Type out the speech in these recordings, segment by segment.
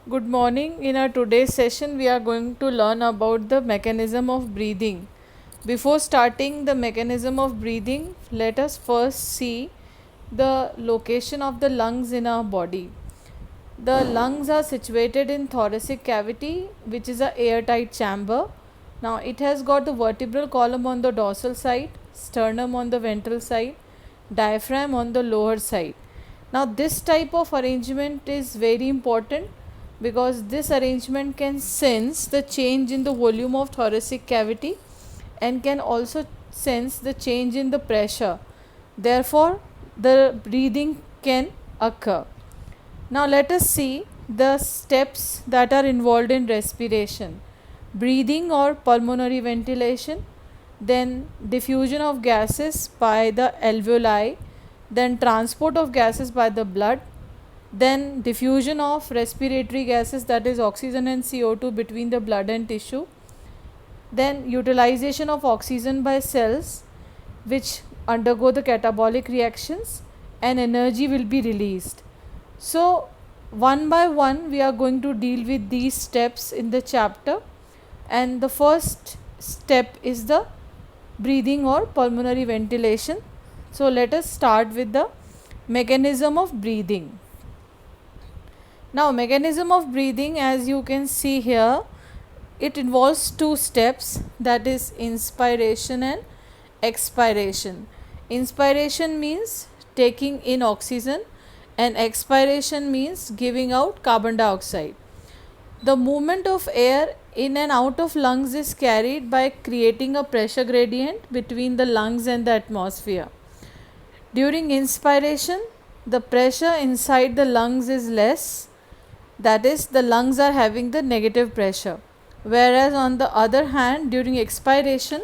Good morning. In our today's session, we are going to learn about the mechanism of breathing. Before starting the mechanism of breathing, let us first see the location of the lungs in our body. The lungs are situated in thoracic cavity, which is a airtight chamber. Now it has got the vertebral column on the dorsal side, sternum on the ventral side, diaphragm on the lower side. Now this type of arrangement is very important because this arrangement can sense the change in the volume of thoracic cavity and can also sense the change in the pressure. Therefore, the breathing can occur. Now, let us see the steps that are involved in respiration: breathing or pulmonary ventilation, then diffusion of gases by the alveoli, then transport of gases by the blood, then diffusion of respiratory gases, that is oxygen and CO2, between the blood and tissue, then utilization of oxygen by cells which undergo the catabolic reactions, and energy will be released. So one by one we are going to deal with these steps in the chapter, and the first step is the breathing or pulmonary ventilation. So let us start with the mechanism of breathing. Now mechanism of breathing, as you can see here, it involves two steps, that is inspiration and expiration. Inspiration means taking in oxygen and expiration means giving out carbon dioxide. The movement of air in and out of lungs is carried by creating a pressure gradient between the lungs and the atmosphere. During inspiration, the pressure inside the lungs is less, that is, the lungs are having the negative pressure, whereas on the other hand, during expiration,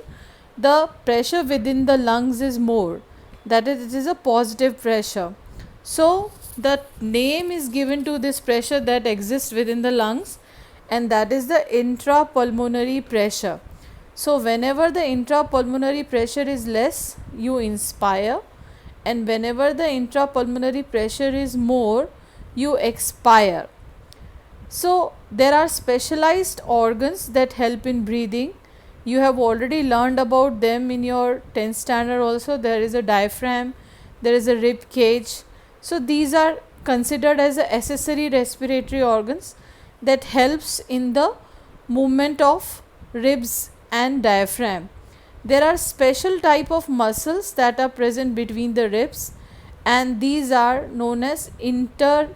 the pressure within the lungs is more, that is, it is a positive pressure. So the name is given to this pressure that exists within the lungs, and that is the intrapulmonary pressure. So whenever the intrapulmonary pressure is less, you inspire, and whenever the intrapulmonary pressure is more, you expire. So there are specialized organs that help in breathing. You have already learned about them in your 10th standard also. There is a diaphragm, there is a rib cage. So these are considered as accessory respiratory organs that helps in the movement of ribs and diaphragm. There are special type of muscles that are present between the ribs, and these are known as internal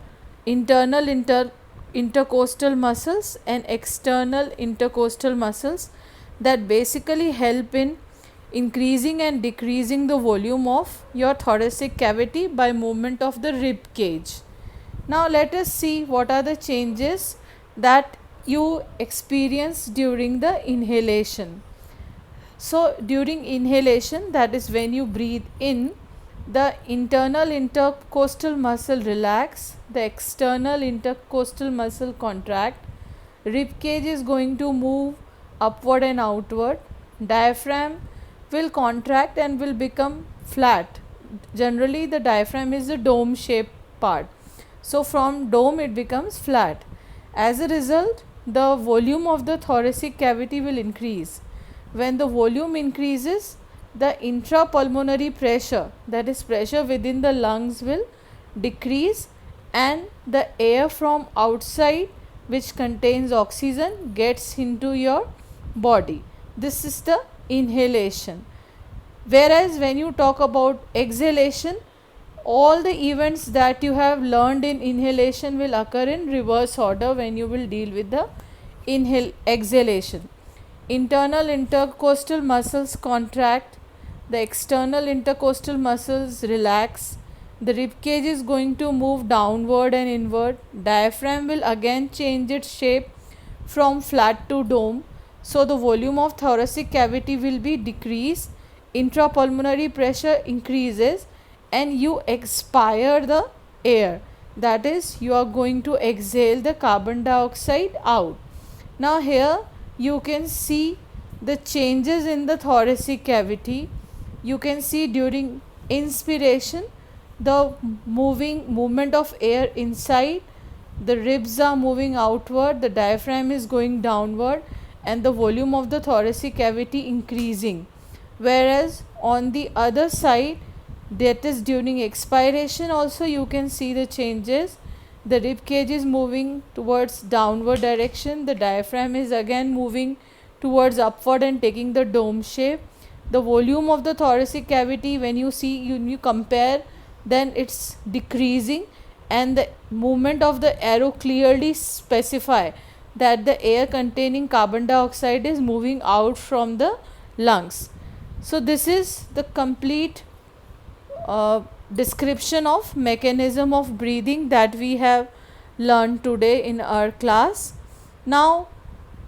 intercostal muscles and external intercostal muscles that basically help in increasing and decreasing the volume of your thoracic cavity by movement of the rib cage. Now let us see what are the changes that you experience during the inhalation. So during inhalation, that is when you breathe in, the internal intercostal muscle relax, the external intercostal muscle contract, rib cage is going to move upward and outward, diaphragm will contract and will become flat. Generally the diaphragm is the dome shaped part, so from dome it becomes flat. As a result, the volume of the thoracic cavity will increase. When the volume increases, the intrapulmonary pressure, that is pressure within the lungs, will decrease, and the air from outside which contains oxygen gets into your body. This is the inhalation. Whereas when you talk about exhalation, all the events that you have learned in inhalation will occur in reverse order when you will deal with the exhalation. Internal intercostal muscles contract, the external intercostal muscles relax, the rib cage is going to move downward and inward, diaphragm will again change its shape from flat to dome, so the volume of thoracic cavity will be decreased, intrapulmonary pressure increases, and you expire the air, that is, you are going to exhale the carbon dioxide out. Now here you can see the changes in the thoracic cavity. You can see during inspiration the movement of air inside the ribs are moving outward, the diaphragm is going downward, and the volume of the thoracic cavity increasing. Whereas on the other side, that is during expiration also you can see the changes. The rib cage is moving towards downward direction, the diaphragm is again moving towards upward and taking the dome shape. The volume of the thoracic cavity, when you see, you compare, then it's decreasing, and the movement of the arrow clearly specify that the air containing carbon dioxide is moving out from the lungs. So this is the complete description of mechanism of breathing that we have learned today in our class. Now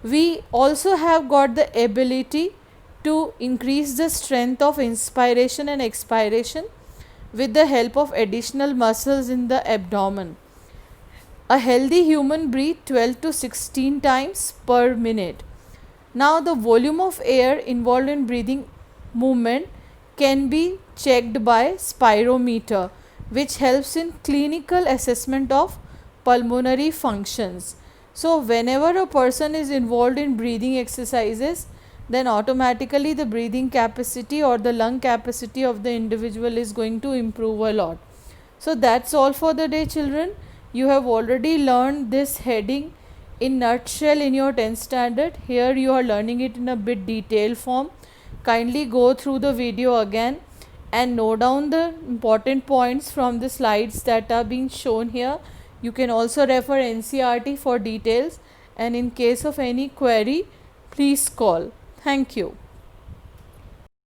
we also have got the ability to increase the strength of inspiration and expiration with the help of additional muscles in the abdomen. A healthy human breathes 12 to 16 times per minute. Now the volume of air involved in breathing movement can be checked by spirometer, which helps in clinical assessment of pulmonary functions. So whenever a person is involved in breathing exercises, then automatically the breathing capacity or the lung capacity of the individual is going to improve a lot. So that's all for the day, children. You have already learned this heading in nutshell in your 10th standard. Here you are learning it in a bit detailed form. Kindly go through the video again and note down the important points from the slides that are being shown here. You can also refer NCERT for details, and in case of any query, please call. Thank you.